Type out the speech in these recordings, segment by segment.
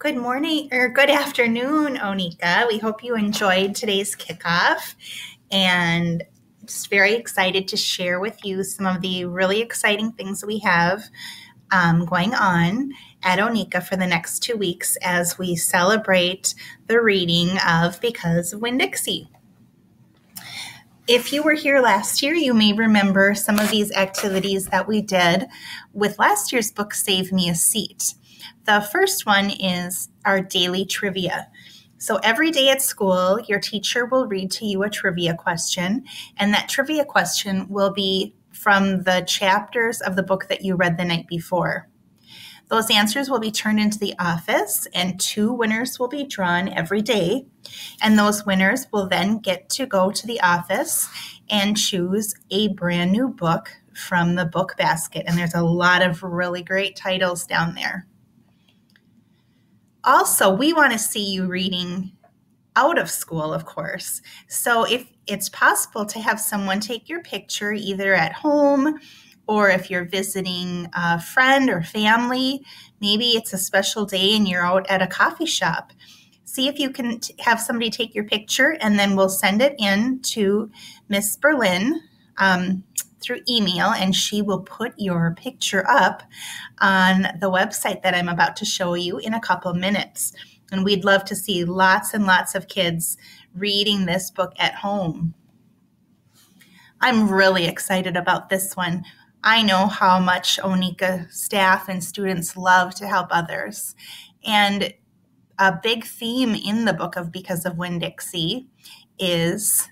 Good morning or good afternoon, Onika. We hope you enjoyed today's kickoff and just very excited to share with you some of the really exciting things that we have going on at Onika for the next 2 weeks as we celebrate the reading of Because of Winn-Dixie. If you were here last year, you may remember some of these activities that we did with last year's book, Save Me a Seat. The first one is our daily trivia. So every day at school, your teacher will read to you a trivia question, and that trivia question will be from the chapters of the book that you read the night before. Those answers will be turned into the office, and 2 winners will be drawn every day. And those winners will then get to go to the office and choose a brand new book from the book basket. And there's a lot of really great titles down there. Also, we want to see you reading out of school, of course. So if it's possible to have someone take your picture either at home or if you're visiting a friend or family, maybe it's a special day and you're out at a coffee shop. See if you can have somebody take your picture, and then we'll send it in to Miss Berlin through email, and she will put your picture up on the website that I'm about to show you in a couple minutes. And we'd love to see lots and lots of kids reading this book at home. I'm really excited about this one. I know how much Onika staff and students love to help others. And a big theme in the book of Because of Winn-Dixie is,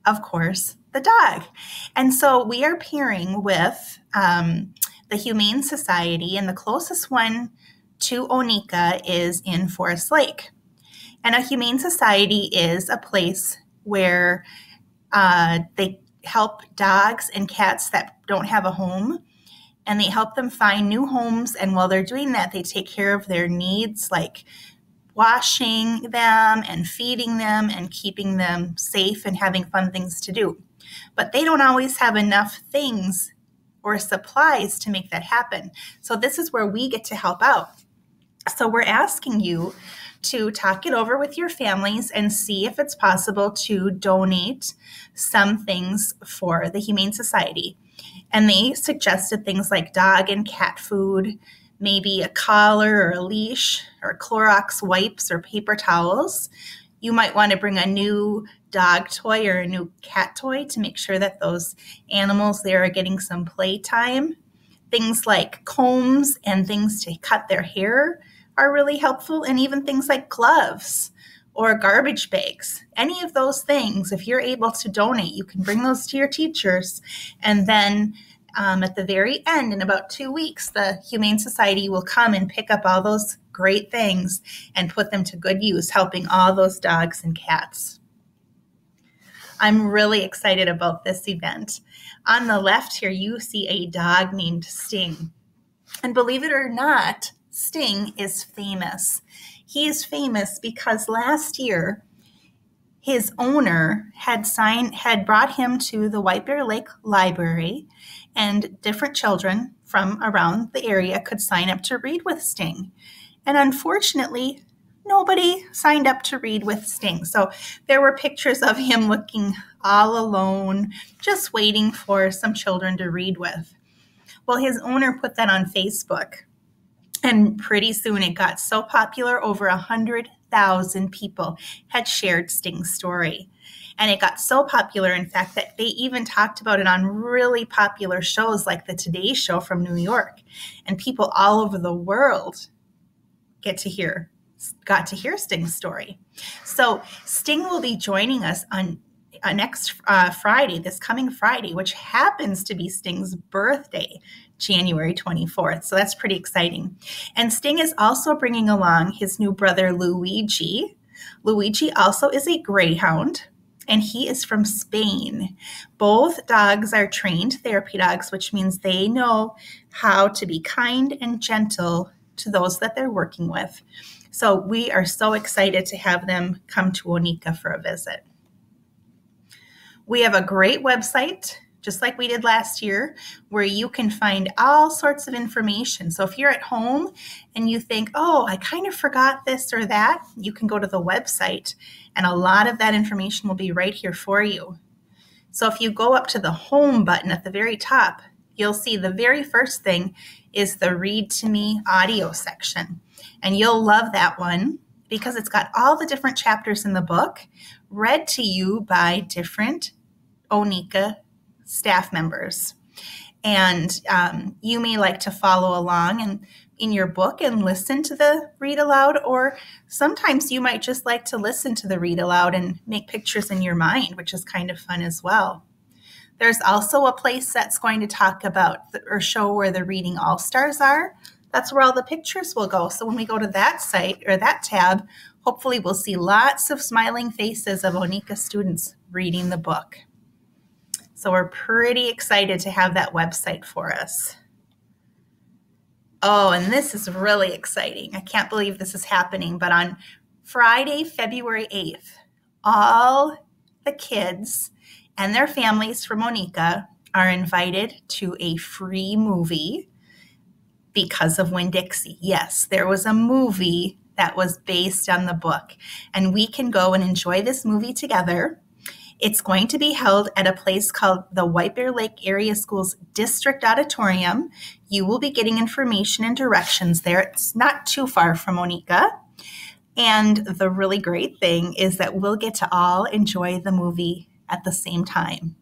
of course, the dog. And so we are pairing with the Humane Society, and the closest one to Onika is in Forest Lake. And a Humane Society is a place where they help dogs and cats that don't have a home, and they help them find new homes. And while they're doing that, they take care of their needs like washing them and feeding them and keeping them safe and having fun things to do. But they don't always have enough things or supplies to make that happen. So this is where we get to help out. So we're asking you to talk it over with your families and see if it's possible to donate some things for the Humane Society. And they suggested things like dog and cat food, maybe a collar or a leash or Clorox wipes or paper towels. You might want to bring a new dog toy or a new cat toy to make sure that those animals there are getting some playtime. Things like combs and things to cut their hair are really helpful, and even things like gloves or garbage bags. Any of those things, if you're able to donate, you can bring those to your teachers. And then at the very end, in about 2 weeks, the Humane Society will come and pick up all those great things and put them to good use, helping all those dogs and cats. I'm really excited about this event. On the left here, you see a dog named Sting. And believe it or not, Sting is famous. He is famous because last year, his owner had brought him to the White Bear Lake Library, and different children from around the area could sign up to read with Sting. And unfortunately, nobody signed up to read with Sting. So there were pictures of him looking all alone, just waiting for some children to read with. Well, his owner put that on Facebook, and pretty soon it got so popular, over 100,000 people had shared Sting's story. And it got so popular, in fact, that they even talked about it on really popular shows like the Today Show from New York. And people all over the world got to hear Sting's story. So Sting will be joining us on next Friday, this coming Friday, which happens to be Sting's birthday, January 24th. So that's pretty exciting. And Sting is also bringing along his new brother, Luigi. Luigi also is a greyhound, and he is from Spain. Both dogs are trained therapy dogs, which means they know how to be kind and gentle to those that they're working with. So we are so excited to have them come to Onika for a visit. We have a great website just like we did last year, where you can find all sorts of information. So if you're at home and you think, oh, I kind of forgot this or that, you can go to the website and a lot of that information will be right here for you. So if you go up to the home button at the very top, you'll see the very first thing is the Read to Me audio section. And you'll love that one because it's got all the different chapters in the book read to you by different Onika staff members. And you may like to follow along in your book and listen to the read aloud, or sometimes you might just like to listen to the read aloud and make pictures in your mind, which is kind of fun as well. There's also a place that's going to talk about or show where the Reading All-Stars are. That's where all the pictures will go. So when we go to that site or that tab, hopefully we'll see lots of smiling faces of Onika students reading the book. So we're pretty excited to have that website for us. Oh, and this is really exciting. I can't believe this is happening, but on Friday, February 8th, all the kids and their families from Onika are invited to a free movie because of Winn-Dixie. Yes, there was a movie that was based on the book, and we can go and enjoy this movie together. It's going to be held at a place called the White Bear Lake Area Schools District Auditorium. You will be getting information and directions there. It's not too far from Onika. And the really great thing is that we'll get to all enjoy the movie at the same time.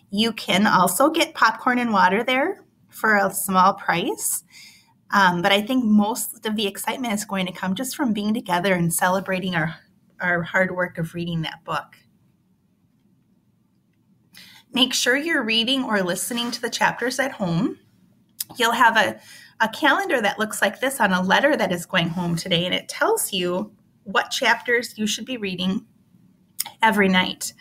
You can also get popcorn and water there for a small price. But I think most of the excitement is going to come just from being together and celebrating our hard work of reading that book. Make sure you're reading or listening to the chapters at home. You'll have a calendar that looks like this on a letter that is going home today, and it tells you what chapters you should be reading every night.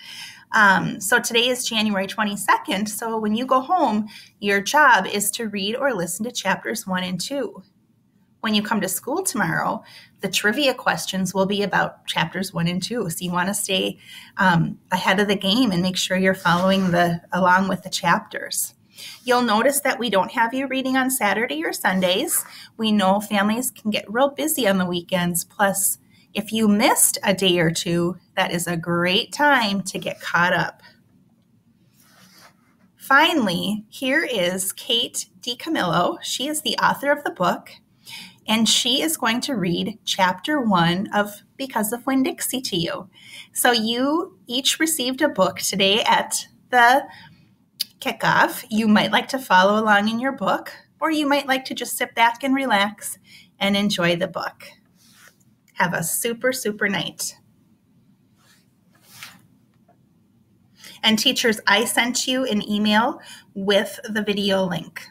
So today is January 22nd, so when you go home, your job is to read or listen to chapters 1 and 2. When you come to school tomorrow, the trivia questions will be about chapters 1 and 2. So you want to stay ahead of the game and make sure you're following along with the chapters. You'll notice that we don't have you reading on Saturday or Sundays. We know families can get real busy on the weekends. Plus, if you missed a day or two, that is a great time to get caught up. Finally, here is Kate DiCamillo. She is the author of the book, and she is going to read chapter 1 of Because of Winn-Dixie to you. So you each received a book today at the kickoff. You might like to follow along in your book, or you might like to just sit back and relax and enjoy the book. Have a super, super night. And teachers, I sent you an email with the video link.